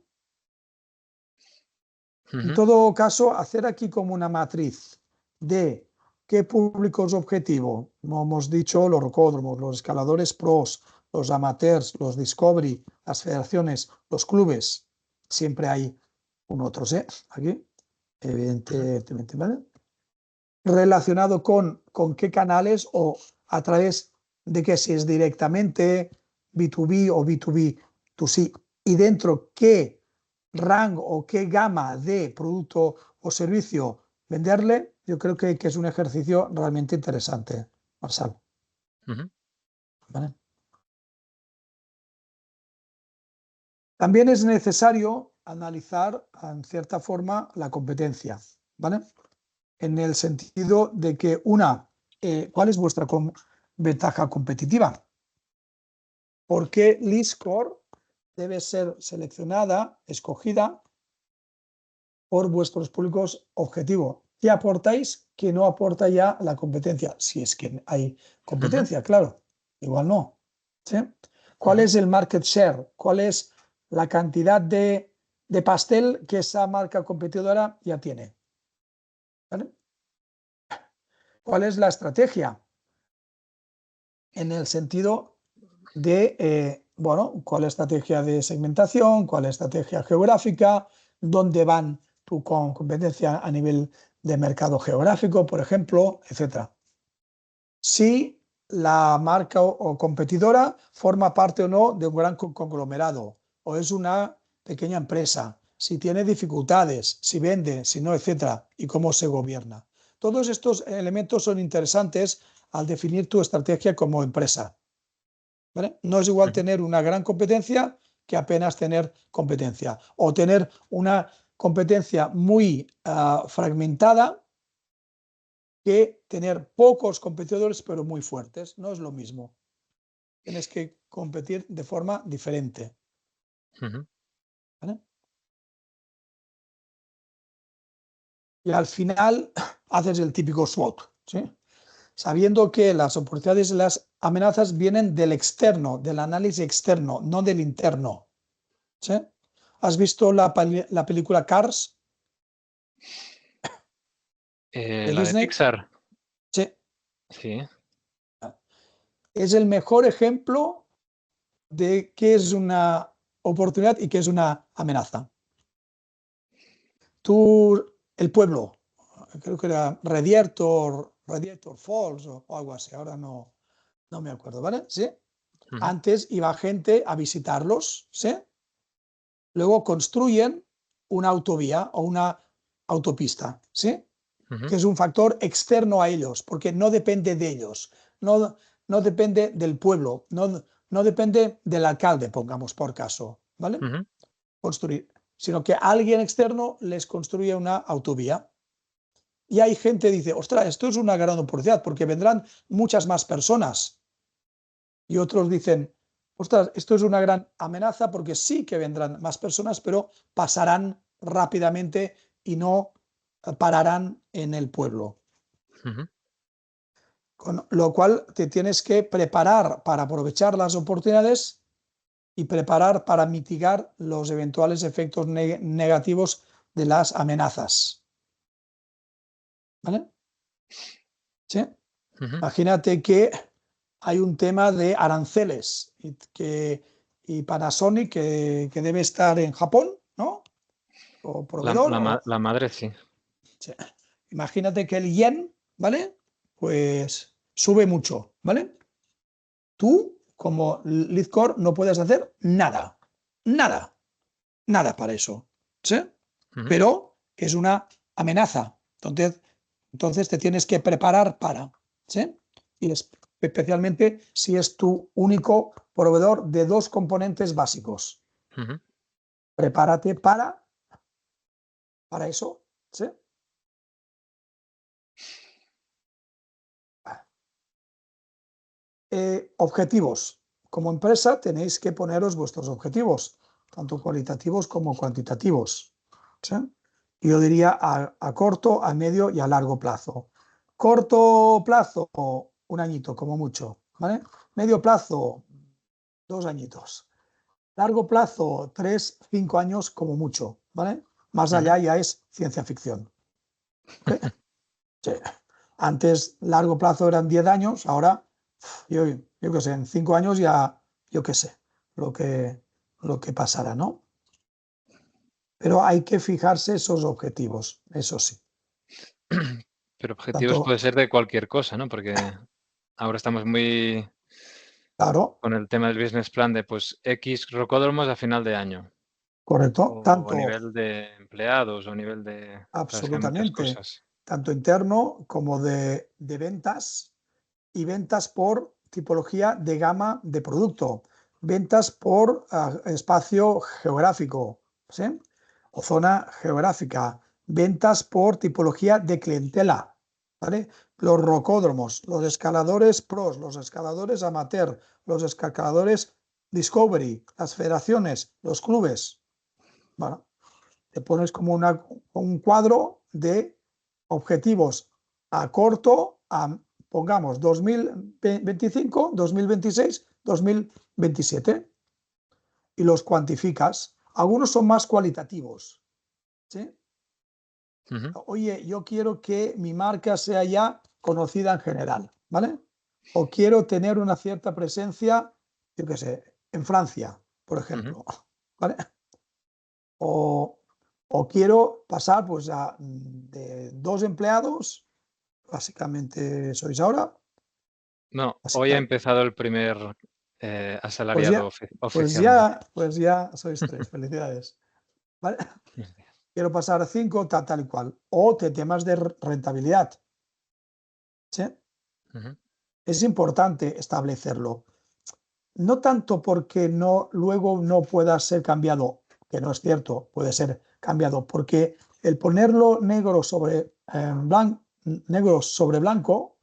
En Ujú, todo caso, hacer aquí como una matriz de qué públicos objetivo, como hemos dicho, los rocódromos, los escaladores pros, los amateurs, los discovery, las federaciones, los clubes, siempre hay un otro, ¿sí? Aquí. evidentemente, ¿vale? Relacionado con qué canales o a través de qué, si es directamente B2B o B2B2C, y dentro qué rango o qué gama de producto o servicio venderle. Yo creo que es un ejercicio realmente interesante, Marçal. ¿Vale? También es necesario analizar en cierta forma la competencia, ¿vale? En el sentido de que ¿cuál es vuestra ventaja competitiva? ¿Por qué LeadScore debe ser seleccionada, escogida por vuestros públicos objetivos? ¿Qué aportáis que no aporta ya la competencia? Si es que hay competencia, claro, igual no. ¿Sí? ¿Cuál es el market share? ¿Cuál es la cantidad de pastel que esa marca competidora ya tiene? ¿Vale? ¿Cuál es la estrategia? En el sentido de, cuál es la estrategia de segmentación, cuál es la estrategia geográfica, dónde van tu competencia a nivel de mercado geográfico, por ejemplo, etc. Si la marca o competidora forma parte o no de un gran conglomerado o es una pequeña empresa, si tiene dificultades, si vende, si no, etc. y cómo se gobierna. Todos estos elementos son interesantes al definir tu estrategia como empresa. ¿Vale? No es igual tener una gran competencia que apenas tener competencia, o tener una competencia muy fragmentada que tener pocos competidores pero muy fuertes. No es lo mismo. Tienes que competir de forma diferente. ¿Vale? Y al final haces el típico SWOT, ¿sí? Sabiendo que las oportunidades y las amenazas vienen del externo, del análisis externo, no del interno. ¿Sí? ¿Has visto la película Cars de La de Disney? Pixar. Sí. Sí. Es el mejor ejemplo de qué es una oportunidad y qué es una amenaza. El pueblo, creo que era Radiator Falls o algo así, ahora no me acuerdo, ¿vale? ¿Sí? Antes iba gente a visitarlos, ¿sí? Luego construyen una autovía o una autopista, ¿sí? Que es un factor externo a ellos, porque no depende de ellos, no depende del pueblo, no depende del alcalde, pongamos por caso, ¿vale? Construir, sino que alguien externo les construye una autovía. Y hay gente que dice, ostras, esto es una gran oportunidad porque vendrán muchas más personas. Y otros dicen, ostras, esto es una gran amenaza porque sí que vendrán más personas, pero pasarán rápidamente y no pararán en el pueblo. Con lo cual te tienes que preparar para aprovechar las oportunidades y preparar para mitigar los eventuales efectos negativos de las amenazas. ¿Vale? ¿Sí? Imagínate que hay un tema de aranceles y Panasonic que debe estar en Japón, ¿no? O proveedor. La madre, sí. Sí. Imagínate que el yen, ¿vale? Pues sube mucho, ¿vale? Tú, como LeadScore, no puedes hacer nada, nada, nada para eso, ¿sí? Pero es una amenaza. Entonces te tienes que preparar para, ¿sí? Y especialmente si es tu único proveedor de dos componentes básicos. Prepárate para eso, ¿sí? Objetivos. Como empresa tenéis que poneros vuestros objetivos, tanto cualitativos como cuantitativos, ¿sí? Yo diría a corto, a medio y a largo plazo. Corto plazo, un añito como mucho, ¿vale? Medio plazo, 2 añitos. Largo plazo, 3, 5 años como mucho, ¿vale? Más allá ya es ciencia ficción. ¿Okay? Sí. Antes, largo plazo eran 10 años, ahora, yo qué sé, en 5 años ya, yo qué sé, lo que pasará, ¿no? pero hay que fijarse esos objetivos, eso sí. Pero objetivos Tanto, puede ser de cualquier cosa, ¿no? Porque ahora estamos muy claro, con el tema del business plan de, pues, X rocódromos a final de año, correcto, o a tanto nivel de empleados, o a nivel de sabes que hay muchas absolutamente, cosas. tanto interno como de ventas y ventas por tipología de gama de producto, ventas por espacio geográfico, ¿sí? O zona geográfica, ventas por tipología de clientela, ¿vale? Los rocódromos, los escaladores pros, los escaladores amateur, los escaladores discovery, las federaciones, los clubes. Bueno, te pones como un cuadro de objetivos a corto, pongamos 2025, 2026, 2027 y los cuantificas. Algunos son más cualitativos, ¿sí? Ujú. Oye, yo quiero que mi marca sea ya conocida en general, ¿vale? O quiero tener una cierta presencia, yo qué sé, en Francia, por Ujú. ejemplo, ¿vale? O, o quiero pasar pues de 2 empleados, básicamente sois ahora, No, hoy ha básicamente, empezado el primer, pues asalariado ya, pues oficialmente. ya, pues ya sois 3, felicidades, ¿vale? Quiero pasar a 5, tal, tal y cual. O temas de rentabilidad, ¿sí? Ujú. Es importante establecerlo. No tanto porque no, luego no pueda ser cambiado, que no es cierto, puede ser cambiado, porque el ponerlo negro sobre blanco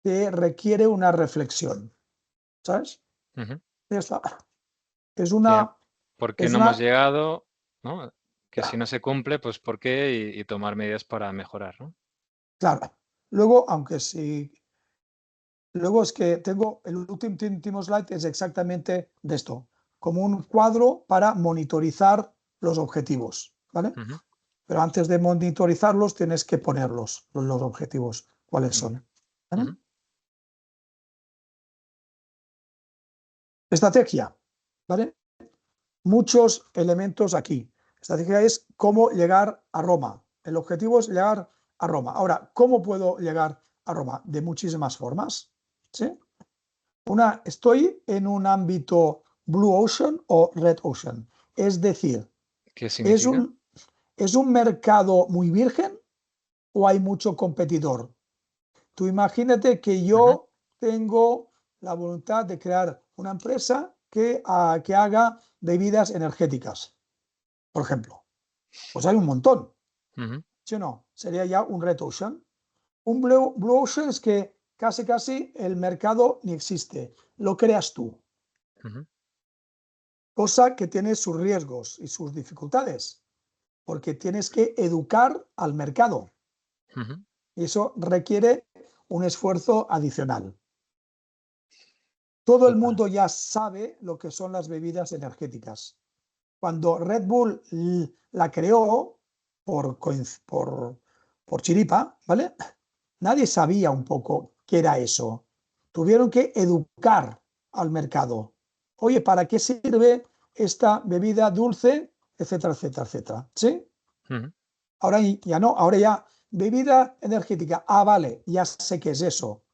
te requiere una reflexión, ¿sabes? Ujú. Ya está. Es Sí, una, ¿por qué es no hemos una, llegado? ¿No? Que si no se cumple, pues, ¿por qué? Y tomar medidas para mejorar, ¿no? claro. Luego, aunque sí, luego es que tengo el último slide es exactamente de esto, como un cuadro para monitorizar los objetivos, ¿vale? Ujú. Pero antes de monitorizarlos tienes que ponerlos, los objetivos, cuáles Mm, son. ¿Vale? ujú. Estrategia, ¿vale? Muchos elementos aquí. Estrategia es cómo llegar a Roma. El objetivo es llegar a Roma. Ahora, ¿cómo puedo llegar a Roma? De muchísimas formas. ¿Sí? Estoy en un ámbito Blue Ocean o Red Ocean. Es decir, ¿Qué ¿es significa? un, ¿es un mercado muy virgen o hay mucho competidor? Tú imagínate que Ujú. yo tengo la voluntad de crear una empresa que haga bebidas energéticas, por ejemplo. Pues hay un montón, Ujú. ¿sí o no? Sería ya un Red Ocean. Un Blue Ocean es que casi el mercado ni existe, lo creas tú, Ujú. cosa que tiene sus riesgos y sus dificultades, porque tienes que educar al mercado Ujú. y eso requiere un esfuerzo adicional. Todo el Total. mundo ya sabe lo que son las bebidas energéticas. Cuando Red Bull la creó por, por, por chiripa, ¿vale? Nadie sabía un poco qué era eso. Tuvieron que educar al mercado. Oye, ¿para qué sirve esta bebida dulce? Etcétera, etcétera, etcétera. ¿Sí? Ujú. Ahora ya no, ahora ya bebida energética. Ah, vale, ya sé qué es eso.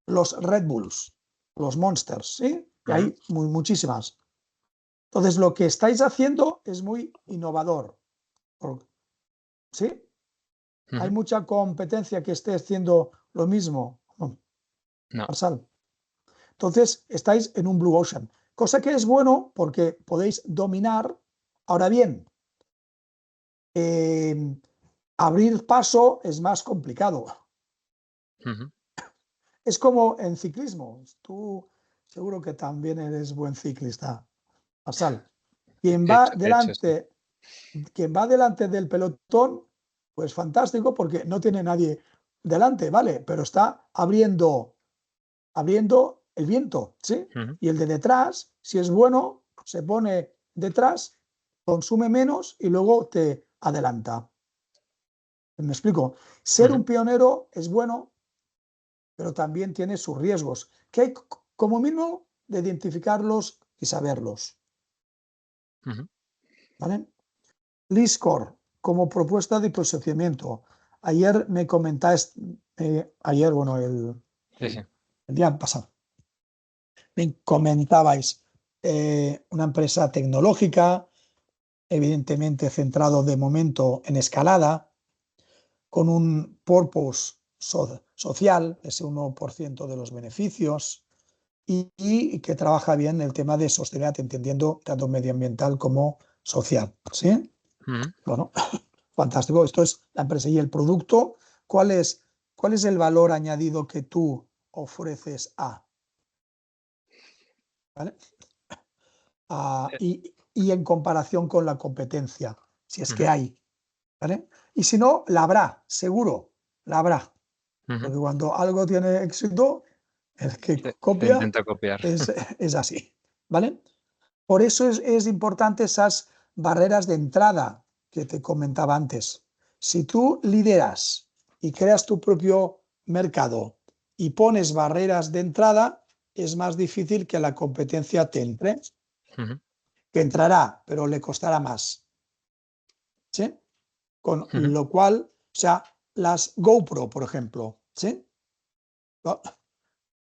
Los Red Bulls, los Monsters, ¿sí? Y Ujú. hay muchísimas. Entonces, lo que estáis haciendo es muy innovador, ¿sí? Hay Ujú. mucha competencia que esté haciendo lo mismo. No. Marsal. Entonces, estáis en un Blue Ocean, cosa que es bueno porque podéis dominar. Ahora bien, eh, abrir paso es más complicado. Ujú. Es como en ciclismo. Tú seguro que también eres buen ciclista, Marsal. Quien va De hecho, sí. delante, quien va delante del pelotón, pues fantástico porque no tiene nadie delante, ¿vale? Pero está abriendo el viento, ¿sí? Ujú. Y el de detrás, si es bueno, se pone detrás, consume menos y luego te adelanta. ¿Me explico? Ser un Ujú. pionero es bueno, pero también tiene sus riesgos, que hay como mínimo de identificarlos y saberlos, Ujú. ¿vale? Least Score como propuesta de posicionamiento. Ayer me comentáis, bueno, Sí, sí. el día pasado, me comentabais una empresa tecnológica, evidentemente centrado de momento en escalada, con un purpose social, ese 1% de los beneficios, y que trabaja bien el tema de sostenibilidad, entendiendo tanto medioambiental como social. ¿Sí? Ujú. Bueno, fantástico. Esto es la empresa y el producto. ¿Cuál es el valor añadido que tú ofreces a? ¿Vale? Eh, Y en comparación con la competencia, si es que ujú, hay. ¿Vale? Y si no, la habrá, seguro, la habrá. ujú. Porque cuando algo tiene éxito, el que Se copia intenta copiar. es así. ¿Vale? Por eso es importante esas barreras de entrada que te comentaba antes. Si tú lideras y creas tu propio mercado y pones barreras de entrada, es más difícil que la competencia te entre, Ujú, que entrará, pero le costará más. ¿Sí? Con ujú, lo cual, o sea, las GoPro, por ejemplo, ¿sí?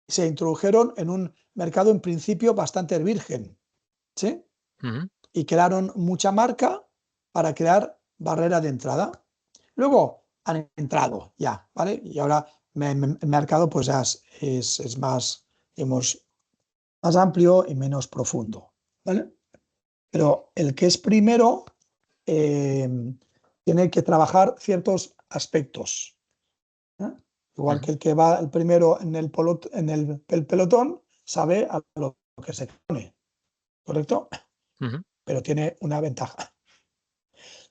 Se introdujeron en un mercado en principio bastante virgen, ¿sí? ujú. Y crearon mucha marca para crear barrera de entrada. Luego han entrado ya, ¿vale? Y ahora el mercado pues ya es más, digamos, más amplio y menos profundo, ¿vale? Pero el que es primero eh, tiene que trabajar ciertos aspectos, ¿eh? Igual que Ujú, el que va el primero en el pelotón sabe a lo que se pone, ¿correcto? ujú, Pero tiene una ventaja.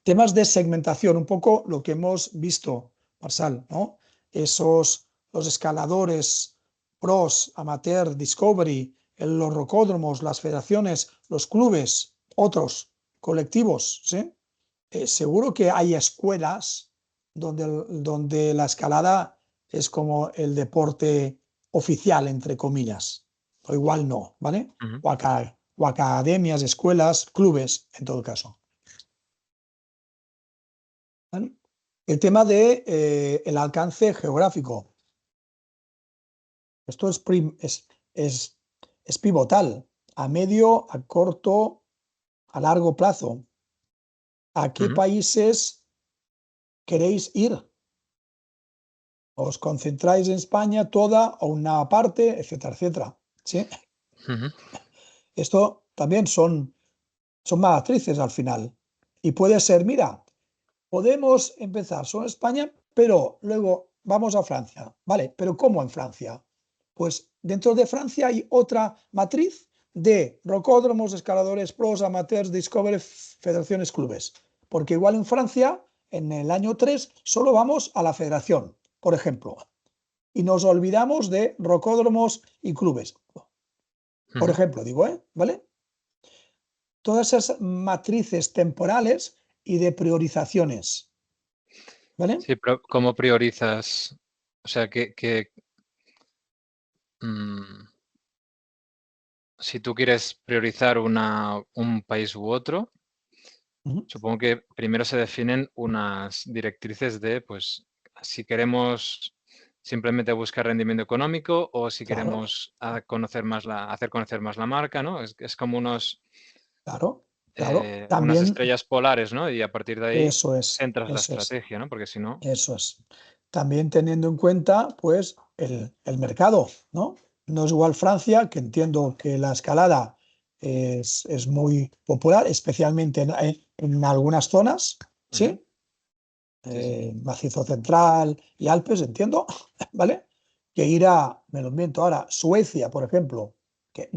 Temas de segmentación, un poco lo que hemos visto, Marsal, ¿no? Los escaladores, pros, amateur, discovery, los rocódromos, las federaciones, los clubes, otros colectivos, ¿sí? Seguro que hay escuelas donde la escalada es como el deporte oficial, entre comillas, o igual no, ¿vale? ujú. O academias, escuelas, clubes, en todo caso. ¿Vale? El tema de el alcance geográfico. Esto es pivotal, a medio, a corto, a largo plazo. ¿A qué Ujú, países queréis ir? ¿Os concentráis en España toda o una parte, etcétera, etcétera? ¿Sí? ujú, Esto también son matrices al final. Y puede ser, mira, podemos empezar solo en España, pero luego vamos a Francia. Vale, pero ¿cómo en Francia? Pues dentro de Francia hay otra matriz de rocódromos, escaladores, pros, amateurs, discovery, federaciones, clubes. Porque igual en Francia, en el año 3 solo vamos a la federación, por ejemplo, y nos olvidamos de rocódromos y clubes. Por ujú. ejemplo, digo, ¿vale? Todas esas matrices temporales y de priorizaciones, ¿vale? Sí, pero ¿cómo priorizas? O sea, si tú quieres priorizar un país u otro, Ujú. supongo que primero se definen unas directrices de, pues, si queremos simplemente buscar rendimiento económico o si Claro, queremos hacer conocer más la marca, ¿no? Es como claro, claro. unas También estrellas polares, ¿no? Y a partir de ahí eso es, centras la eso es, estrategia, ¿no? Porque si no. eso es. También teniendo en cuenta, pues, el mercado, ¿no? No es igual Francia, que entiendo que la escalada es muy popular, especialmente en algunas zonas, Ujú, ¿sí? sí, sí. Macizo Central y Alpes, entiendo, ¿vale? Que me lo invento ahora, Suecia, por ejemplo, que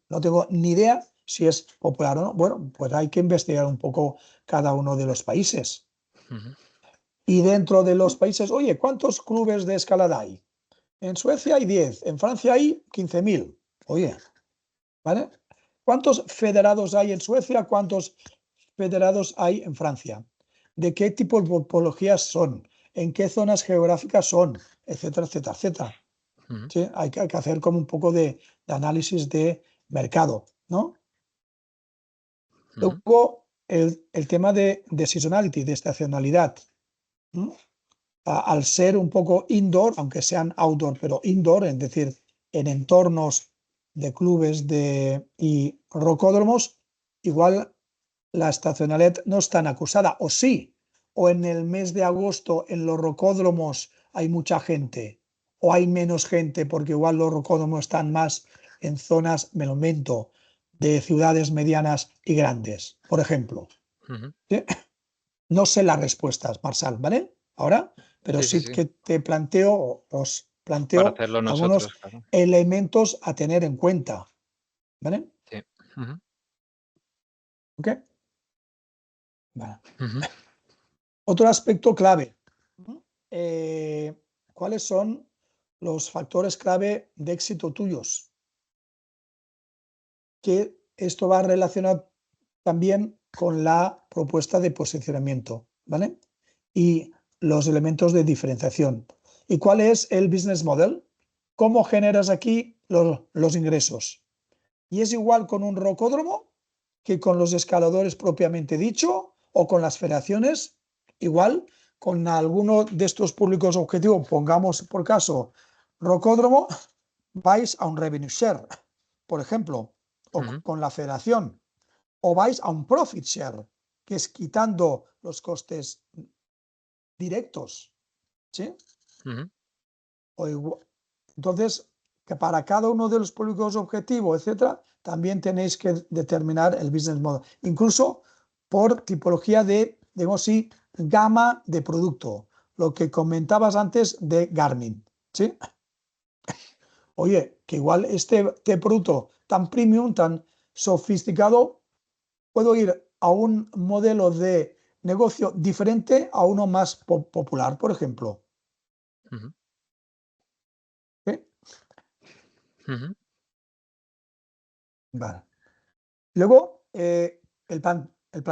no tengo ni idea si es popular o no. Bueno, pues hay que investigar un poco cada uno de los países. Ujú, Y dentro de los países, oye, ¿cuántos clubes de escalada hay? En Suecia hay 10, en Francia hay 15.000. Oye, ¿vale? ¿Cuántos federados hay en Suecia? ¿Cuántos federados hay en Francia? ¿De qué tipo de topologías son? ¿En qué zonas geográficas son? Etcétera, etcétera, etcétera. ujú, ¿Sí? Hay que hacer como un poco de análisis de mercado, ¿no? ujú. Luego, el tema de seasonality, de estacionalidad. Al ser un poco indoor, aunque sean outdoor, pero indoor, es decir, en entornos de clubes y rocódromos, igual la estacionalidad no es tan acusada, o sí, o en el mes de agosto en los rocódromos hay mucha gente, o hay menos gente porque igual los rocódromos están más en zonas, me lo invento, de ciudades medianas y grandes, por ejemplo. ¿Sí? No sé las respuestas, Marsal, ¿vale? Ahora, pero Sí, sí, sí sí. que os Para planteo hacerlo algunos nosotros, claro. elementos a tener en cuenta, ¿vale? Sí. Ujú, ¿Ok? Vale. ujú. Otro aspecto clave. eh, ¿Cuáles son los factores clave de éxito tuyos? Que esto va relacionado también con la propuesta de posicionamiento, ¿vale? Y los elementos de diferenciación. ¿Y cuál es el business model? ¿Cómo generas aquí los ingresos? Y es igual con un rocódromo que con los escaladores propiamente dicho o con las federaciones, igual con alguno de estos públicos objetivos, pongamos por caso rocódromo, vais a un revenue share, por ejemplo, o Ujú, con la federación, o vais a un profit share, que es quitando los costes directos, ¿sí? ujú. Entonces, que para cada uno de los públicos objetivos, etcétera, también tenéis que determinar el business model, incluso por tipología de, digamos así, gama de producto, lo que comentabas antes de Garmin, ¿sí? Oye, que igual este producto tan premium, tan sofisticado, puedo ir a un modelo de negocio diferente a uno más popular, por ejemplo. Ujú, ¿Sí? ujú. Vale. Luego, el plan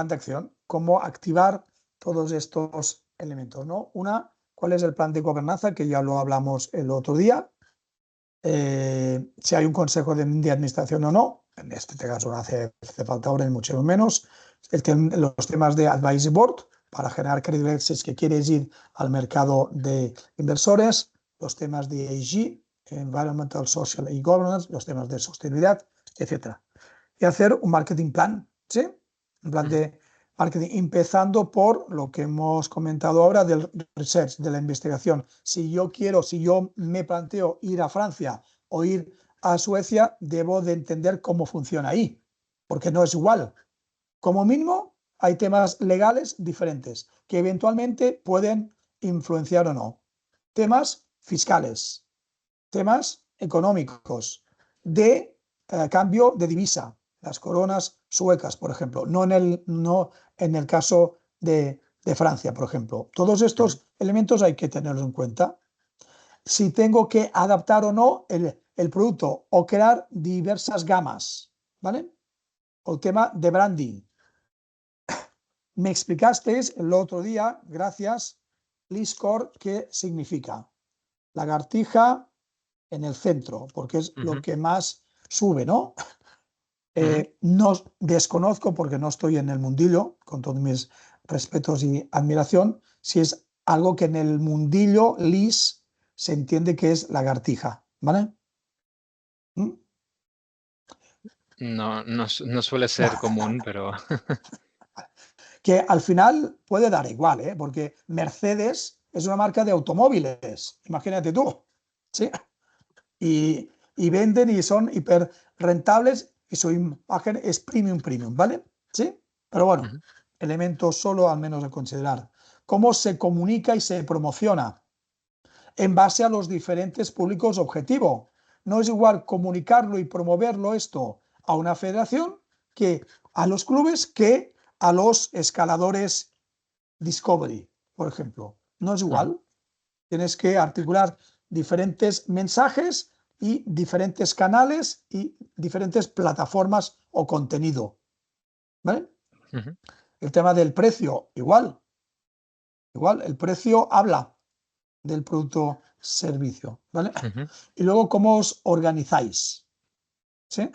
de acción, cómo activar todos estos elementos, ¿no? Una, ¿cuál es el plan de gobernanza? Que ya lo hablamos el otro día. Si hay un consejo de administración o no, en este caso no hace falta ahora ni mucho menos. Los temas de advisory board para generar credibilidad si es que quieres ir al mercado de inversores, los temas de ESG, Environmental, Social y Governance, los temas de sostenibilidad, etcétera. Y hacer un marketing plan, ¿sí? Un plan Ujú. de marketing, empezando por lo que hemos comentado ahora del research, de la investigación. Si yo me planteo ir a Francia o ir a Suecia, debo de entender cómo funciona ahí, porque no es igual. Como mínimo, hay temas legales diferentes que eventualmente pueden influenciar o no. Temas fiscales, temas económicos, de cambio de divisa, las coronas suecas, por ejemplo, no en el caso de Francia, por ejemplo. Todos Ujú. estos elementos hay que tenerlos en cuenta. Si tengo que adaptar o no el producto o crear diversas gamas, ¿vale? O el tema de branding. Me explicasteis el otro día, gracias, Liscore, qué significa. Lagartija en el centro, porque es lo Ujú, que más sube, ¿no? ujú. No desconozco, porque no estoy en el mundillo, con todos mis respetos y admiración, si es algo que en el mundillo LIS se entiende que es lagartija, ¿vale? ¿Mm? No, no suele ser común, pero Que al final puede dar igual, ¿eh? Porque Mercedes es una marca de automóviles, imagínate tú, ¿sí? Y venden y son hiper rentables y su imagen es premium, ¿vale? ¿Sí? Pero bueno, ujú, elementos solo al menos a considerar. ¿Cómo se comunica y se promociona? En base a los diferentes públicos objetivo. No es igual comunicarlo y promoverlo esto a una federación que a los clubes que a los escaladores Discovery, por ejemplo. No es ujú. igual. Tienes que articular diferentes mensajes y diferentes canales y diferentes plataformas o contenido. ¿Vale? Ujú, El tema del precio, igual, el precio habla del producto servicio. ¿Vale? ujú, Y luego, ¿cómo os organizáis? ¿Sí?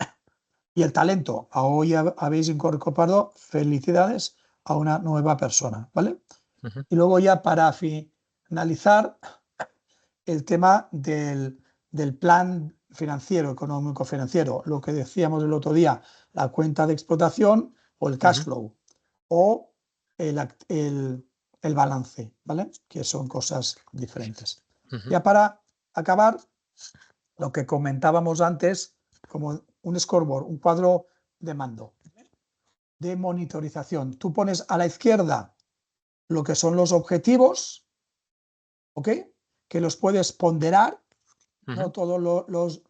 Y el talento, hoy habéis incorporado, felicidades, a una nueva persona, ¿vale? Ujú, Y luego ya para finalizar, el tema del plan financiero, económico financiero, lo que decíamos el otro día, la cuenta de explotación o el cash ujú, flow o el balance, ¿vale? Que son cosas diferentes. ujú, Ya para acabar, lo que comentábamos antes, como un scoreboard, un cuadro de mando, de monitorización. Tú pones a la izquierda lo que son los objetivos, ¿ok? Que los puedes ponderar. ujú. No todos los.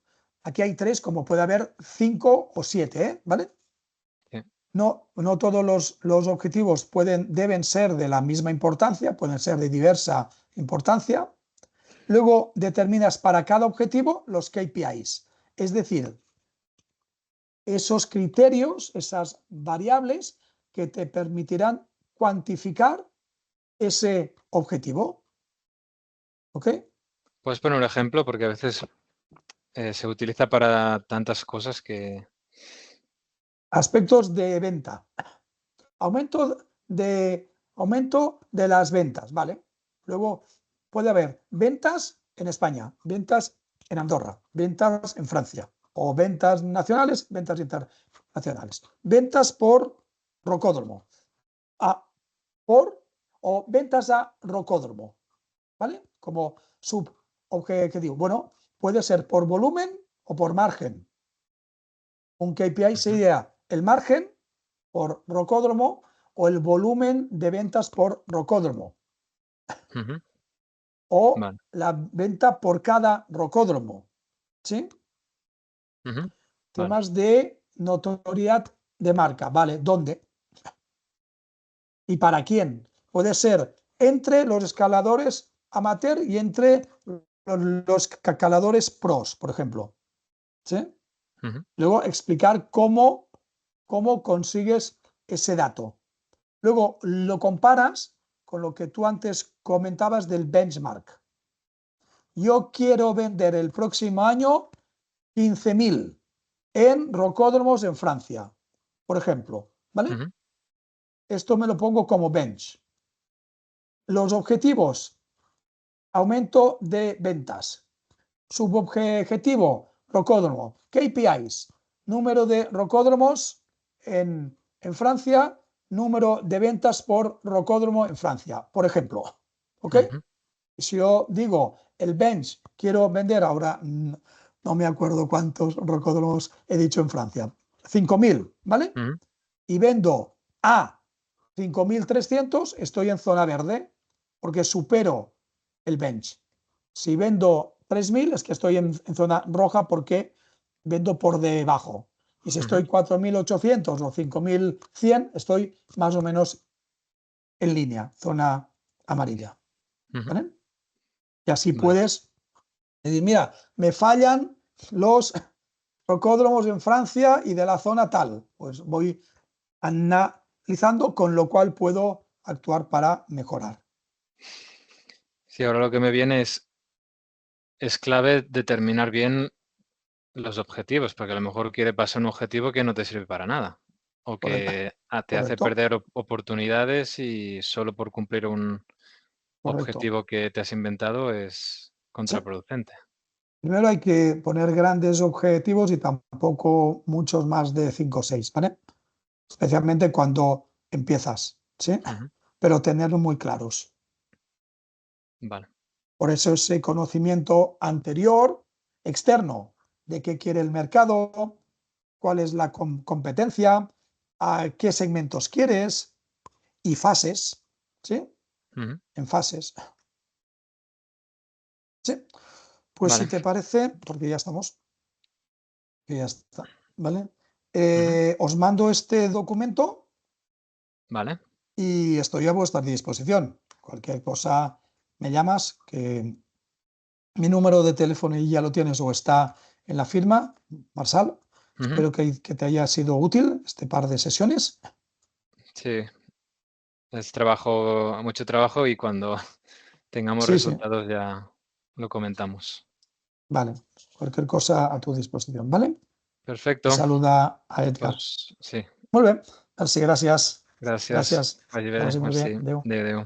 Aquí hay 3, como puede haber 5 o 7, ¿vale? Sí. No todos los objetivos deben ser de la misma importancia, pueden ser de diversa importancia. Luego determinas para cada objetivo los KPIs, es decir, esos criterios, esas variables que te permitirán cuantificar ese objetivo. ¿Ok? ¿Puedes poner un ejemplo? Porque a veces se utiliza para tantas cosas que... Aspectos de venta. Aumento de las ventas, ¿vale? Luego puede haber ventas en España, ventas en Andorra, ventas en Francia, o ventas nacionales, ventas internacionales, ventas por rocódromo, a, por o ventas a rocódromo, ¿vale? Como subobjetivo. Bueno, puede ser por volumen o por margen. Un KPI Ujú, sería el margen por rocódromo o el volumen de ventas por rocódromo ujú. o Vale. la venta por cada rocódromo. ¿Sí? Ujú. Vale. Temas de notoriedad de marca. ¿Vale? ¿Dónde? ¿Y para quién? Puede ser entre los escaladores amateur y entre los escaladores pros, por ejemplo. ¿Sí? Ujú, Luego explicar cómo consigues ese dato. Luego lo comparas con lo que tú antes comentabas del benchmark. Yo quiero vender el próximo año 15.000 en rocódromos en Francia, por ejemplo. ¿Vale? ujú, Esto me lo pongo como bench. Los objetivos, aumento de ventas. Subobjetivo, rocódromo. KPIs, número de rocódromos en Francia, número de ventas por rocódromo en Francia, por ejemplo. ¿Ok? ujú, Si yo digo el bench, quiero vender ahora, no me acuerdo cuántos rocódromos he dicho en Francia, 5.000, ¿vale? ujú, Y vendo a 5.300, estoy en zona verde porque supero el bench. Si vendo 3.000, es que estoy en zona roja porque vendo por debajo. Y si ujú, estoy 4.800 o 5.100, estoy más o menos en línea, zona amarilla. ujú. ¿Vale? Y así Vale. puedes decir, mira, me fallan los rocódromos en Francia y de la zona tal. Pues voy analizando, con lo cual puedo actuar para mejorar. Sí, ahora lo que me viene es clave determinar bien los objetivos, porque a lo mejor quiere pasar un objetivo que no te sirve para nada, o Correcto. que te hace Correcto. perder oportunidades y solo por cumplir un Correcto. objetivo que te has inventado es Sí. contraproducente. Primero hay que poner grandes objetivos y tampoco muchos más de 5 o 6, ¿vale? Especialmente cuando empiezas, ¿sí? Ujú. Pero tenerlos muy claros. Vale. Por eso ese conocimiento anterior, externo, de qué quiere el mercado, cuál es la competencia, a qué segmentos quieres y fases, ¿sí? Ujú. En fases. ¿Sí? Pues si Vale. te parece, porque ya estamos, que ya está, ¿vale? Ujú. Os mando este documento Vale. y estoy a vuestra disposición. Cualquier cosa me llamas, que mi número de teléfono ya lo tienes o está en la firma, Marsal. Ujú. Espero que te haya sido útil este par de sesiones. Sí, es trabajo, mucho trabajo y cuando tengamos Sí, sí, resultados ya lo comentamos. vale. Cualquier cosa a tu disposición, ¿vale? Perfecto. Saluda a Edgar. Pues sí, Molt bé, merci, gràcies. gràcies. Gràcies. Vagi Que bé, vagi molt bé. merci. Adéu. Adéu, adéu.